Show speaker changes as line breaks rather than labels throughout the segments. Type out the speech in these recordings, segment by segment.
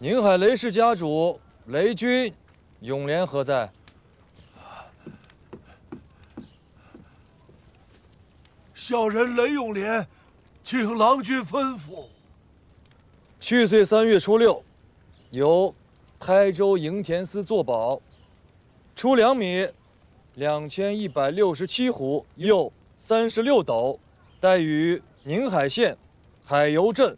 宁海雷氏家主雷军、永廉何在？
小人雷永廉，请郎君吩咐。
去岁3月初6，由台州营田司作保，出粮米2167斛，又36斗，带与宁海县海油镇、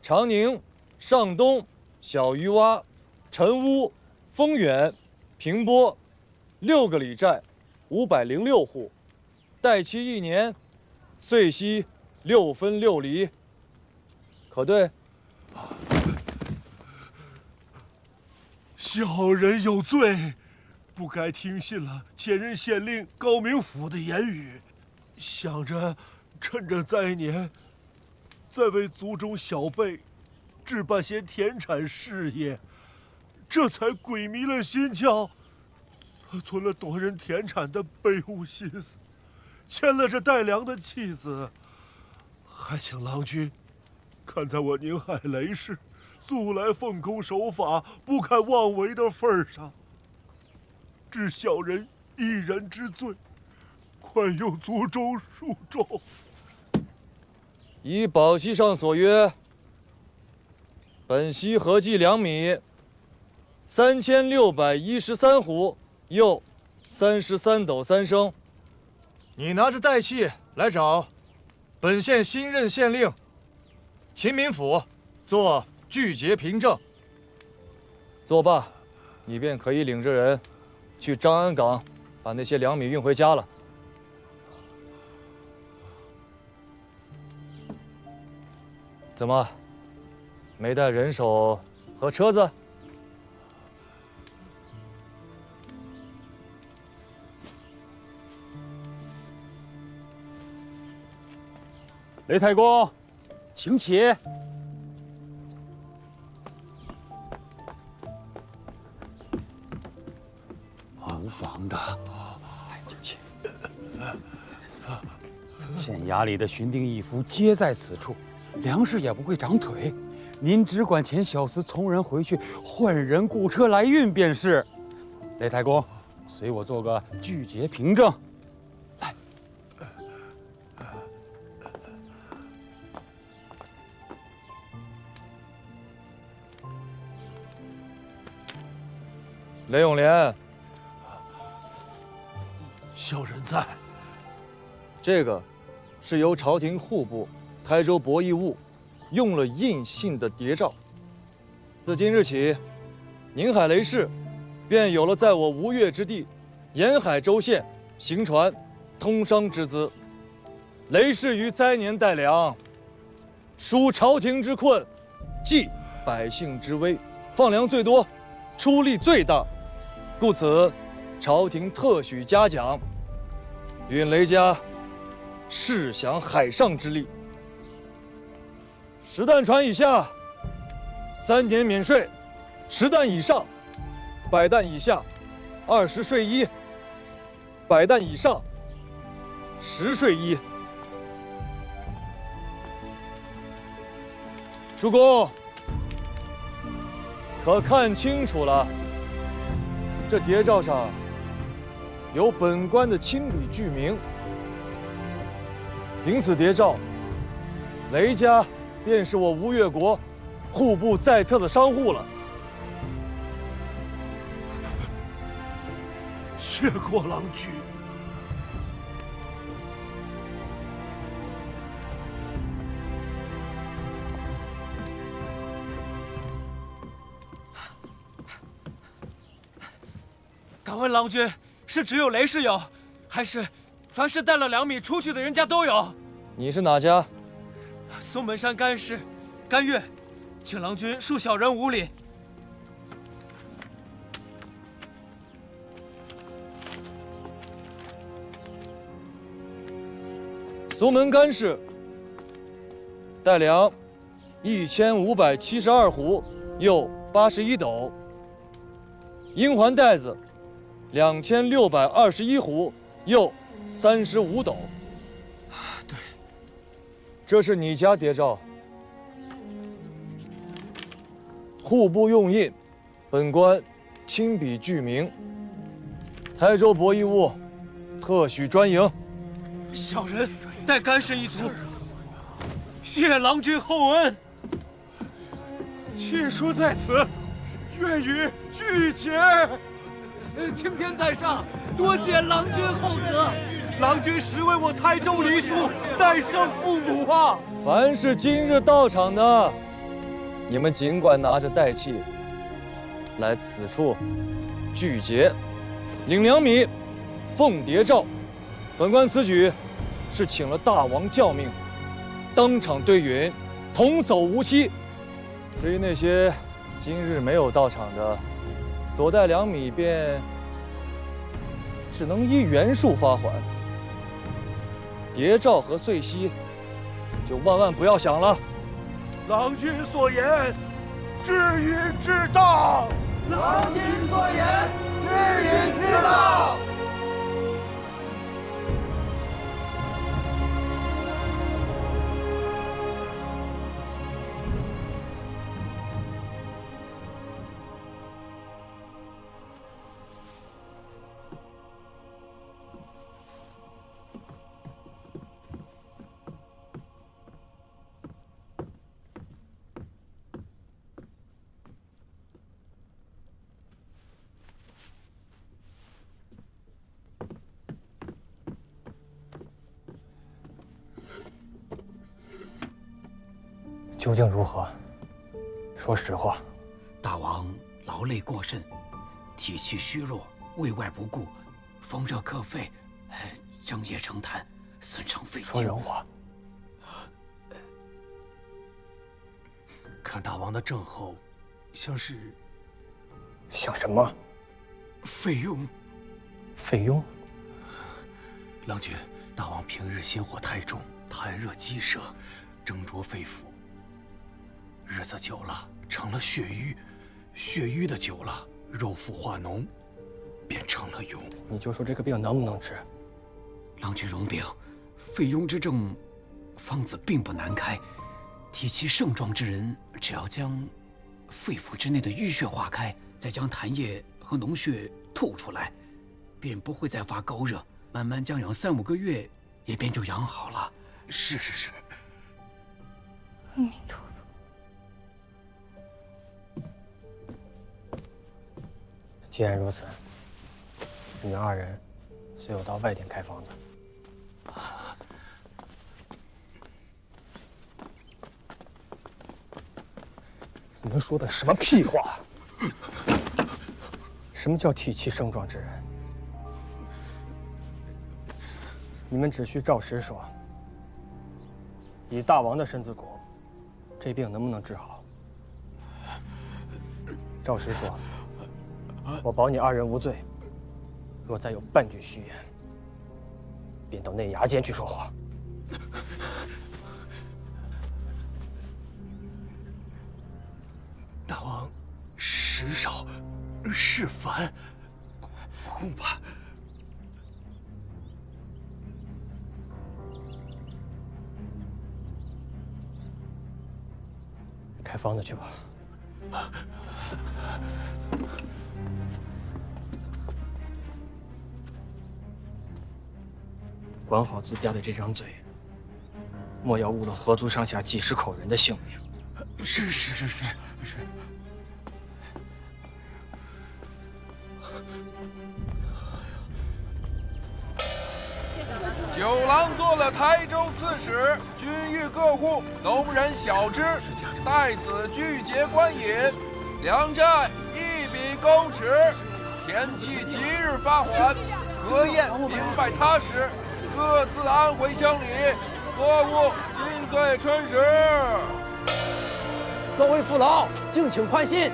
长宁、上东、小鱼洼、陈屋、丰远、平波6个里寨506户，待期1年，岁息6分6厘，可对？
小人有罪，不该听信了前任县令高明甫的言语，想着趁着灾年，再为族中小辈置办些田产事业，这才鬼迷了心窍，存了夺人田产的卑污心思，牵了这带粮的妻子，还请郎君看在我宁海雷氏素来奉公守法、不堪妄为的份上，治小人一人之罪，宽宥族中恕众。
依保期上所约，本息合计粮米3613斛，又33斗3升。你拿着代契来找本县新任县令秦民甫做具节凭证。作罢，你便可以领着人去张安港，把那些粮米运回家了。怎么，没带人手和车子？
雷太公，请起。无妨的，请起。县衙里的巡定义夫皆在此处，粮食也不会长腿。您只管遣小厮从人回去，换人雇车来运便是。雷太公，随我做个具节凭证。来。
雷永廉，
小人在。
这个是由朝廷户部台州博弈务用了印信的谍照。自今日起，宁海雷氏便有了在我吴越之地沿海州县行船通商之资。雷氏于灾年带粮，纾朝廷之困，济百姓之危，放粮最多，出力最大，故此朝廷特许嘉奖，允雷家试享海上之利。10担船以下3年免税，10担以上100担以下20税1，100担以上10税1。主公，可看清楚了，这谍照上有本官的亲笔具名。凭此谍照，雷家便是我吴越国户部在册的商户了。
谢过郎君。
敢问郎君，是只有雷氏有，还是凡是带了粮米出去的人家都有？
你是哪家？
松门山甘氏，甘月，请郎君恕小人无礼。
苏门甘氏带粮1572斛，又81斗。阴环袋子2621斛，又35斗。
对，
这是你家谍照。户部用印，本官亲笔具名。台州博弈务特许专营。
小人待干涉一族，谢郎君厚恩。
妾书在此，愿与俱结。
青天在上，多谢郎君厚德。
郎君实为我台州黎庶再生父母啊！
凡是今日到场的，你们尽管拿着带器来此处聚结，领2米，奉谍诏。本官此举是请了大王教命，当场对允，童叟无欺。至于那些今日没有到场的，所带2米便只能依原数发还。谍诏和岁息，就万万不要想了。
郎君所言，至允至当。
郎君所言，至允至当。
究竟如何？说实话。
大王劳累过甚，体气虚弱，内外不顾，风热克肺，整夜成痰，损伤肺经。
说人话。
看大王的症候，像是
像什么？
肺痈。
肺痈。
郎君，大王平日心火太重，痰热积摄，蒸灼肺腑。日子久了，成了血瘀，血瘀的久了，肉腹化脓，便成了痈。
你就说这个病能不能治？
郎君容禀，肺痈之症，方子并不难开。体气盛壮之人，只要将肺腑之内的淤血化开，再将痰液和脓血吐出来，便不会再发高热。慢慢将养3、5个月，也便就养好了。
是。
阿弥陀佛。
既然如此，你们2人随我到外殿开房子。你们说的什么屁话？什么叫体气盛壮之人？你们只需照实说。以大王的身子骨，这病能不能治好？照实说。我保你2人无罪，若再有半句虚言，便到内衙间去说话。
大王时少事繁，恐怕
开房子去吧。管好自家的这张嘴，莫要误了河族上下几10口人的性命。
是。
九郎做了台州刺史，均谕各户农人小支，待子聚结官饮，粮债1笔勾持，天气吉日发还，河晏明白踏实，各自安回乡里，作物金岁春时。
各位父老，敬请宽心，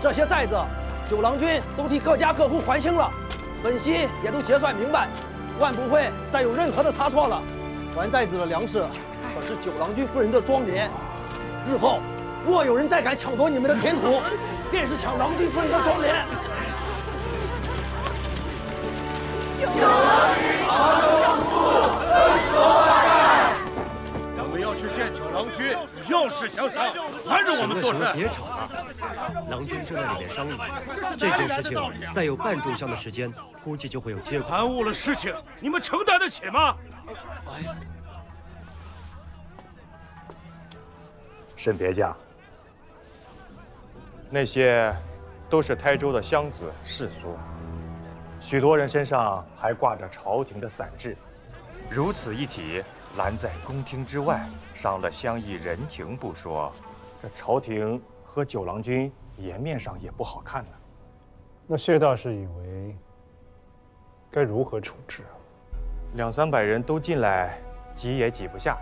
这些债子，九郎君都替各家各户还清了，本席也都结算明白，万不会再有任何的差错了。还债子的粮食，可是九郎君夫人的庄稼，日后若有人再敢抢夺你们的田土，便是抢郎君夫人的庄稼。
九郎君长寿不，恩泽万代。
我们要去见九郎郎君要事相商，拦着我们做事。
别吵了，郎君正在里面商议。这件事情再有半炷香的时间，估计就会有结果。
耽误了事情，你们承担得起吗？
沈别驾，那些都是台州的乡子士族，许多人身上还挂着朝廷的伞制，如此一体，拦在宫廷之外，伤了乡义人情不说，这朝廷和九郎君颜面上也不好看呢。
那谢大师以为该如何处置啊
？200-300人都进来，挤也挤不下。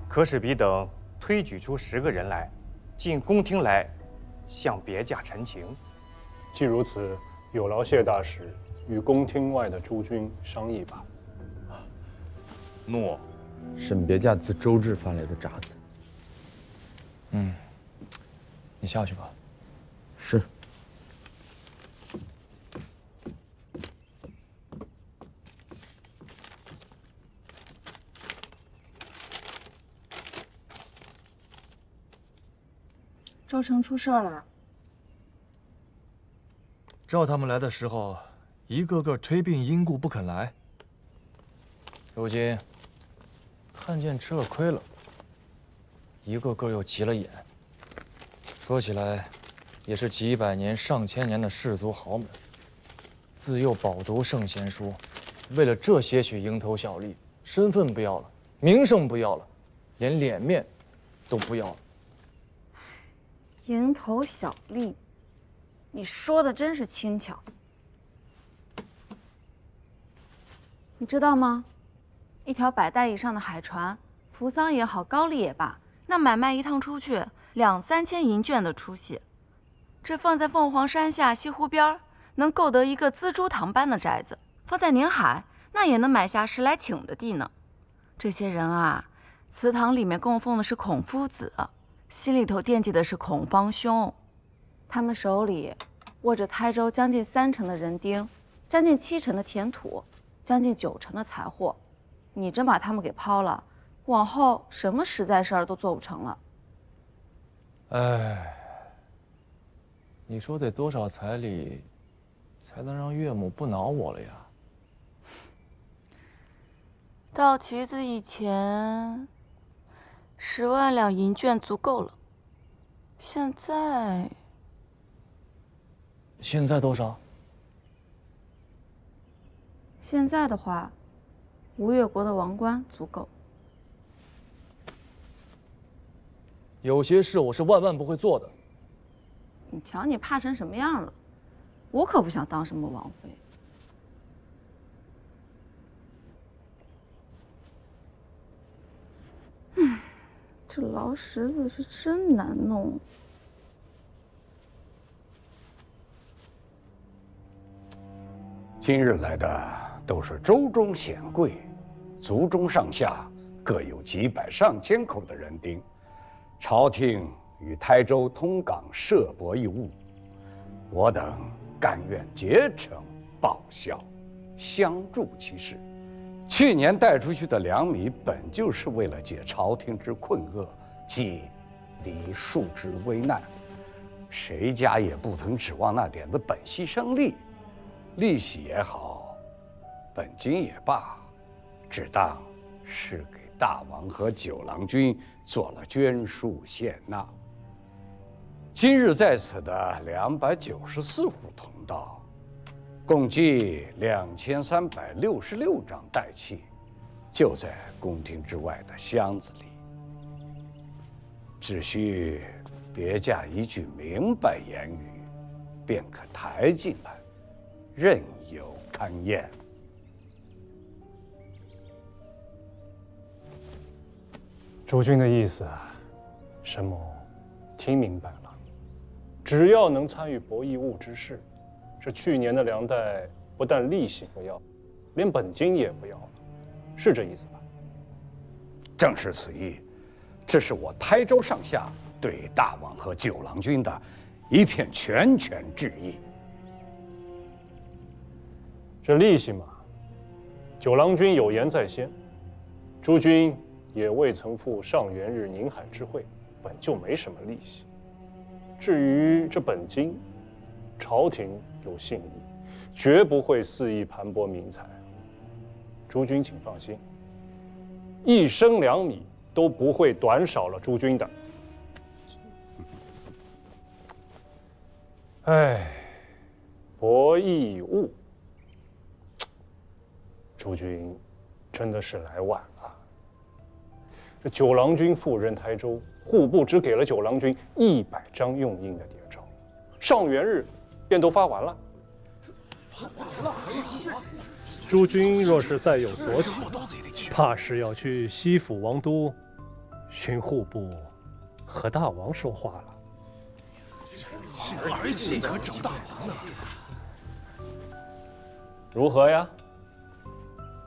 可使彼等推举出10个人来，进宫廷来，向别驾陈情。
既如此，有劳谢大使与宫廷外的诸军商议吧。
诺。
沈别驾自周至发来的札子。
你下去吧。
是。
周成出事了。
照他们来的时候，一个个推病因故不肯来。如今看见吃了亏了，一个个又急了眼。说起来，也是几百年、上千年的氏族豪门，自幼饱读圣贤书，为了这些许蝇头小利，身份不要了，名声不要了，连脸面都不要了。
蝇头小利，你说的真是轻巧。你知道吗？一条100代以上的海船，扶桑也好，高丽也罢，那买卖一趟出去2-3千银绢的出息，这放在凤凰山下西湖边，能购得一个资珠堂般的宅子；放在宁海，那也能买下10来顷的地呢。这些人啊，祠堂里面供奉的是孔夫子，心里头惦记的是孔方兄，他们手里握着台州将近3成的人丁，将近7成的田土，将近9成的财货。你真把他们给抛了，往后什么实在事儿都做不成了。
哎，你说得多少彩礼，才能让岳母不恼我了呀？
到旗子以前，10万两银绢足够了。现在
多少？
现在的话，吴越国的王冠足够。
有些事我是万万不会做的。
你瞧你怕成什么样了？我可不想当什么王妃。这劳什子是真难弄。
今日来的都是州中显贵，族中上下各有几百上千口的人丁。朝廷与台州通港设博弈物，我等甘愿竭诚报效，相助其事。去年带出去的粮米，本就是为了解朝廷之困厄，济离庶之危难。谁家也不曾指望那点子本息生利，利息也好，本金也罢，只当是给大王和九郎君做了捐书献纳。今日在此的294户同道，共计2366张代契，就在宫廷之外的箱子里。只需别驾一句明白言语，便可抬进来，任由勘验。
诸君的意思，沈某听明白了。只要能参与博弈物之事，这去年的粮代不但利息不要，连本金也不要了，是这意思吧？
正是此意，这是我台州上下对大王和九郎君的一片拳拳致意。
这利息嘛，九郎君有言在先，诸君也未曾赴上元日宁海之会，本就没什么利息。至于这本金，朝廷有信义，绝不会肆意盘剥民财。诸君请放心，1升2米都不会短少了诸君的。哎，博弈物，诸君真的是来晚了。这九郎君赴任台州，户部只给了九郎君100张用印的谍照，上元日便都发完了。
诸君若是再有所起，怕是要去西府王都寻户部和大王说话了。
儿戏可找大王呢。
如何呀？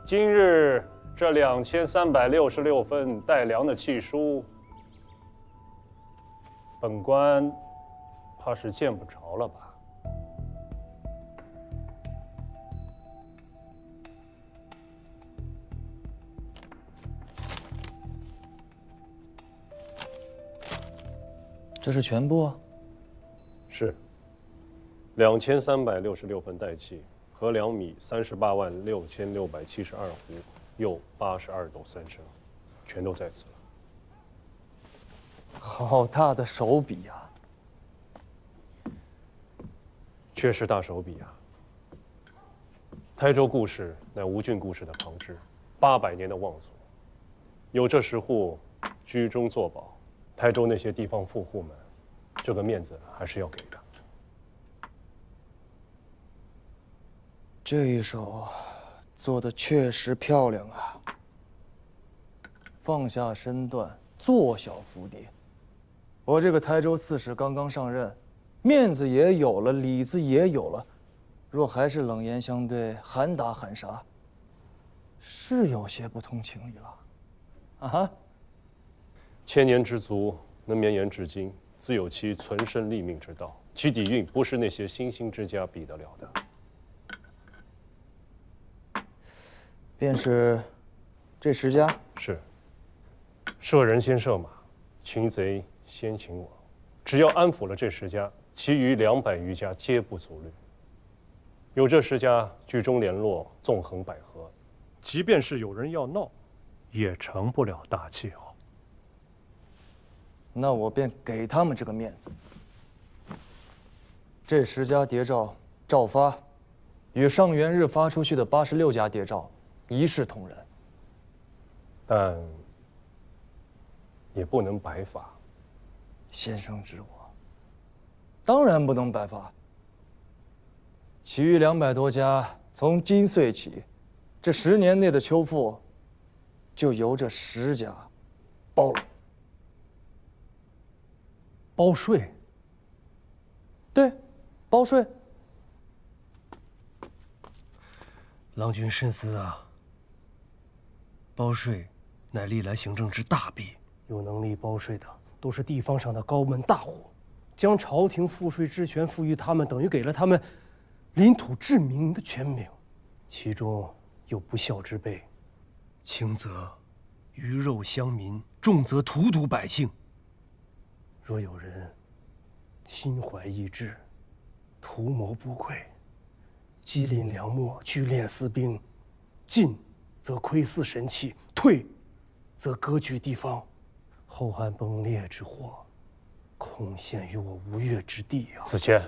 今日这2366份带粮的契书，本官怕是见不着了吧？
这是全部？
是。2366份带契，和粮米386672斛，又82斗3升，全都在此了。
好大的手笔呀！
确实大手笔啊！台州故事乃吴郡故事的旁支，800年的望族，有这10户居中作保。台州那些地方富户们，这个面子还是要给的。
这一手做的确实漂亮啊！放下身段，做小伏低。我这个台州刺史刚刚上任，面子也有了，里子也有了，若还是冷言相对，喊打喊杀，是有些不通情理了。啊哈！
千年之族能绵延至今，自有其存身立命之道，其底蕴不是那些新兴之家比得了的。
便是这10家？
是。射人先射马，擒贼先擒王。只要安抚了这10家，其余200余家皆不足虑。有这10家居中联络，纵横捭阖，
即便是有人要闹，也成不了大气候。
那我便给他们这个面子。这10家谍照照发，与上元日发出去的86家谍照一视同仁。
但也不能白发。
先生指我，当然不能白发。其余200多家，从今岁起，这10年内的秋赋，就由这10家包了。
包税？
对，包税。
郎君深思啊，包税乃历来行政之大弊，
有能力包税的都是地方上的高门大户，将朝廷赋税之权赋予他们，等于给了他们领土治民的权柄，其中有不孝之辈，
轻则鱼肉乡民，重则荼毒百姓。
若有人心怀异志，图谋不轨，积敛粮秣，聚敛私兵，进则窥伺神器，退则割据地方，后汉崩裂之祸，恐陷于我无越之地啊！
子谦，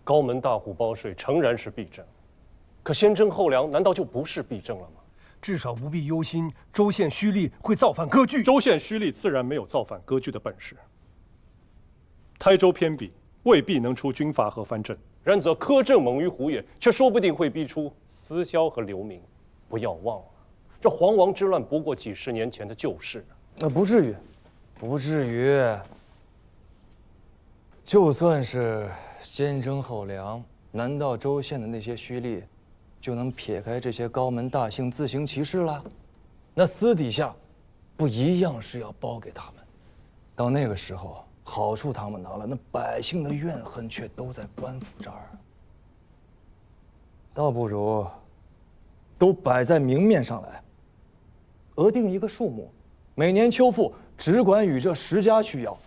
高门大户包税诚然是弊政，可先征后粮难道就不是弊政了吗？
至少不必忧心州县胥吏会造反割据。
州县胥吏自然没有造反割据的本事。台州偏僻，未必能出军阀和藩镇，然则苛政猛于虎也，却说不定会逼出私销和流民。不要忘了，这黄王之乱不过几10年前的旧事。
那不至于，不至于。就算是先征后粮，难道州县的那些胥吏就能撇开这些高门大姓自行其事了？那私底下不一样是要包给他们。到那个时候，好处他们拿了，那百姓的怨恨却都在官府这儿。倒不如都摆在明面上来，额定一个数目，每年秋赋只管与这10家去要。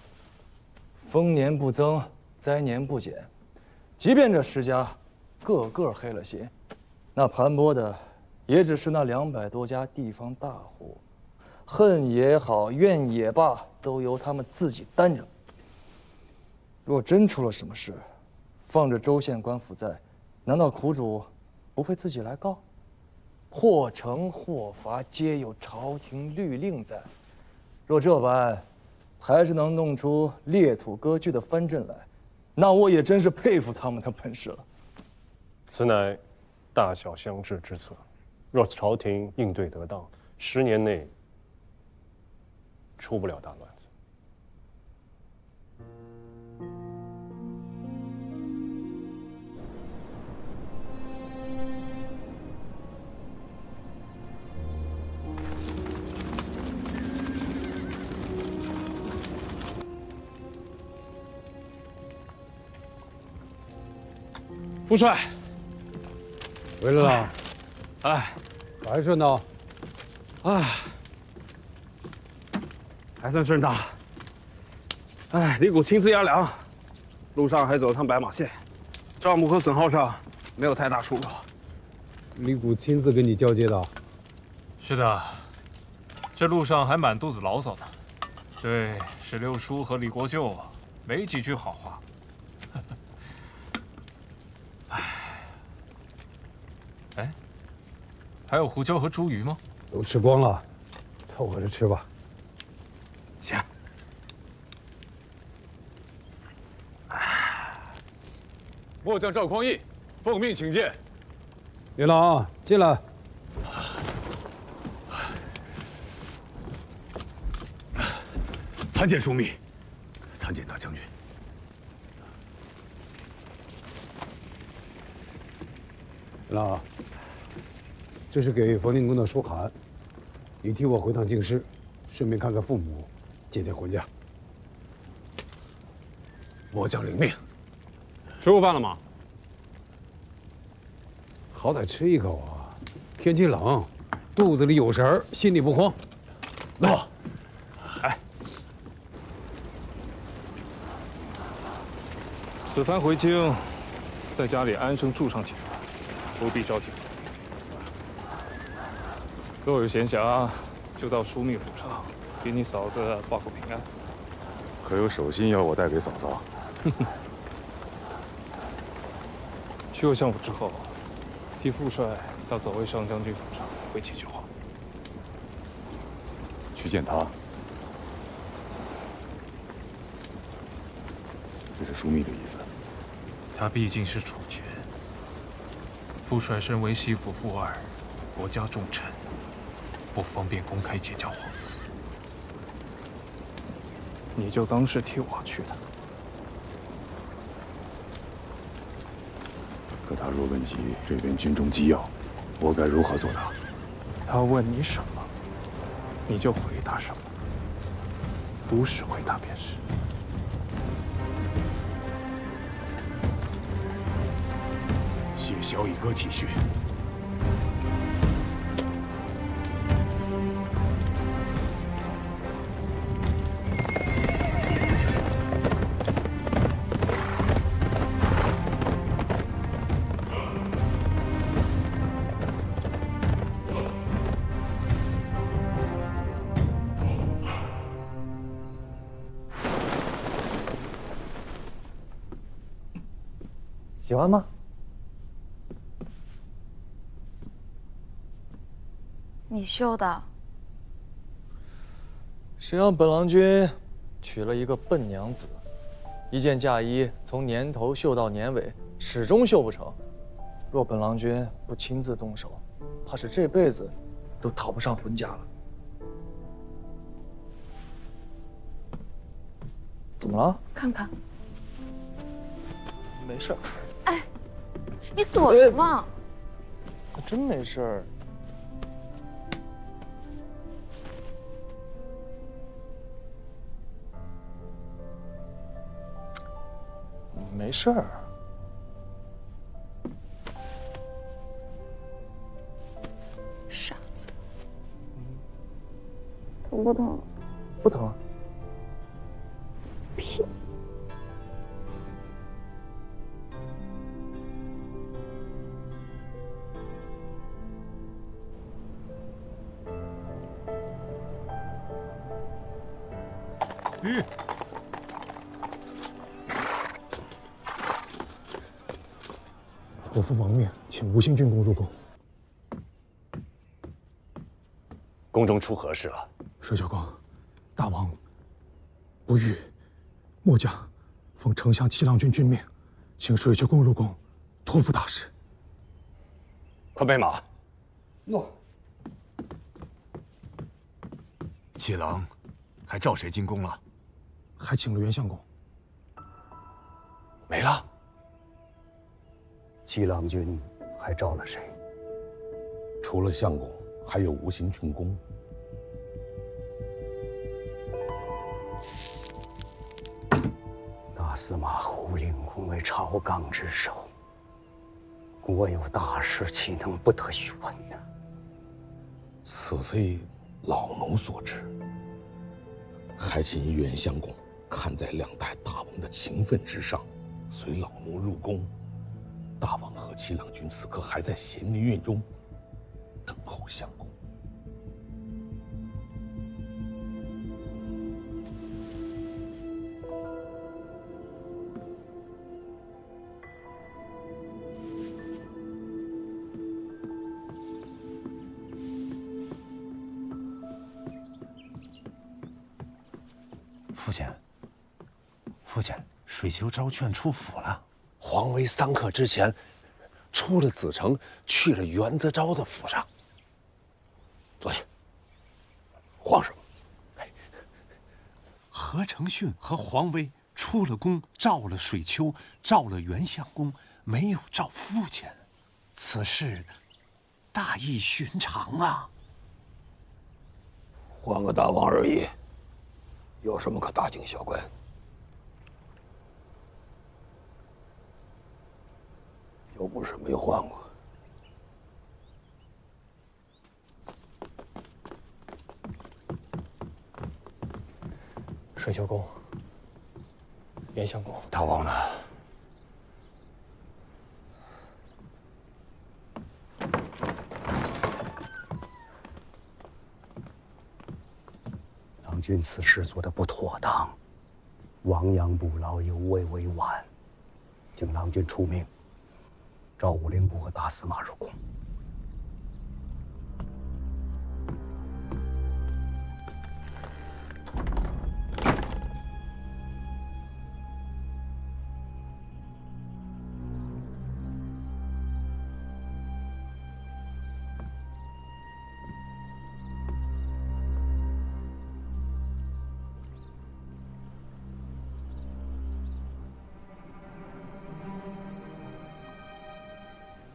丰年不增，灾年不减。即便这10家个个黑了心，那盘剥的也只是那200多家地方大户，恨也好，怨也罢，都由他们自己担着。若真出了什么事，放着州县官府在，难道苦主不会自己来告？或惩或罚，皆有朝廷律令在。若这般，还是能弄出裂土割据的藩镇来，那我也真是佩服他们的本事了。
此乃大小相治之策，若朝廷应对得当，10年内出不了大乱子。
副帅，回来了。哎，还顺道。哎，还算顺当。哎，李谷亲自押粮，路上还走了趟白马线，账目和损耗上没有太大出入。李谷亲自跟你交接的？
是的，这路上还满肚子牢骚呢。对石榴叔和李国舅没几句好话。哎，还有胡椒和茱萸吗？
都吃光了，凑合着吃吧。行。末将赵匡胤，奉命请见。李郎，进来。
参见枢密，参见大将军。
李郎，这是给冯定公的书函，你替我回趟京师，顺便看看父母，结结婚嫁。
末将领命。
吃过饭了吗？好歹吃一口啊！天气冷，肚子里有食儿，心里不慌。
诺。
哎，此番回京，在家里安生住上几日，不必着急。若有闲暇，就到枢密府上给你嫂子报个平安。
可有手信要我带给嫂嫂？
去过相府之后，替副帅到左卫上将军府上回几句话。
去见他。这是枢密的意思。
他毕竟是储君，副帅身为西府副二，国家重臣，不方便公开结交皇嗣。你就当是替我去的。
可他若问及这边军中机要，我该如何作答？
他问你什么，你就回答什么，如实回答便是。
谢萧逸哥体恤。
喜欢吗？
你绣的。
谁让本郎君娶了一个笨娘子，一件嫁衣从年头绣到年尾，始终绣不成。若本郎君不亲自动手，怕是这辈子都讨不上婚嫁了。怎么了？
看看。
没事。
哎，你躲什么？
真没事儿。没事儿。
傻子。不疼？
不疼啊。
屁！
我父王命，请吴兴郡公入宫。
宫中出何事了？
水小公，大王不遇，末将奉丞相七郎君君命，请水秀公入宫，托付大事。
快备马。
诺。
七郎，还召谁进宫了？
还请了袁相公。
没了。
七郎君还召了谁？
除了相公，还有吴兴郡公。
大司马胡令公为朝纲之首，国有大事，岂能不得一问呢？
此非老奴所知，还请袁相公看在两代大王的情分之上，随老奴入宫。大王和七郎君此刻还在咸宁院中等候相公。
父亲，父亲，水丘招劝出府了。
皇威3刻之前，出了子城，去了袁德昭的府上。
坐下。慌什么？
何承训和黄威出了宫，召了水丘，召了袁相公，没有召父亲。此事大异寻常啊！
换个大王而已，有什么可大惊小怪？又不是没换过。
水丘公，袁相公，
大王呢？
郎君此事做得不妥当，亡羊补牢，犹未为晚，请郎君出命，召武令部和大司马入宫。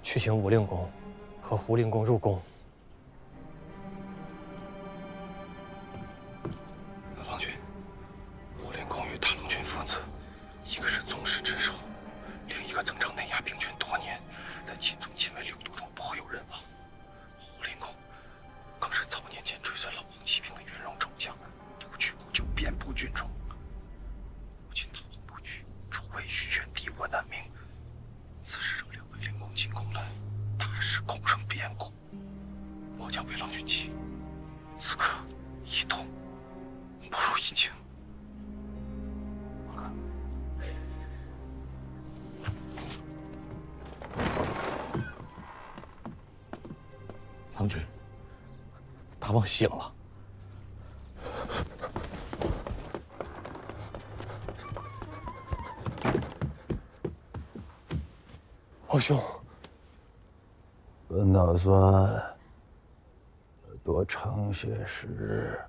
去请武令公和胡令公入宫。
郎君，武令公与大郎君父子，一个是宗室之首，另一个曾掌内衙兵权多年，在秦宗亲为6都中颇有人望。胡令公更是早年间追随老王起兵的元戎丑将，不去不就，遍布军中。如今大王不遇，诸位许愿敌我难明。此时惹2位令公进宫来，大事恐生变故。末将为郎君妻，此刻一动不如一静。郎君，大王醒了。
皇兄，
本打算多撑些时日，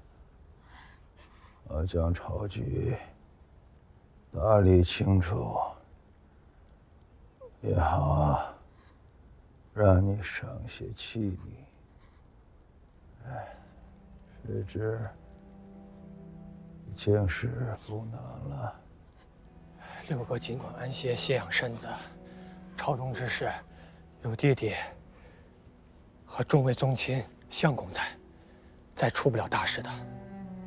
将朝局打理清楚，也好让你省些气力。谁知竟是不能了。
六哥尽管安歇，歇养身子。朝中之事，有爹爹和众位宗亲、相公在，再出不了大事的。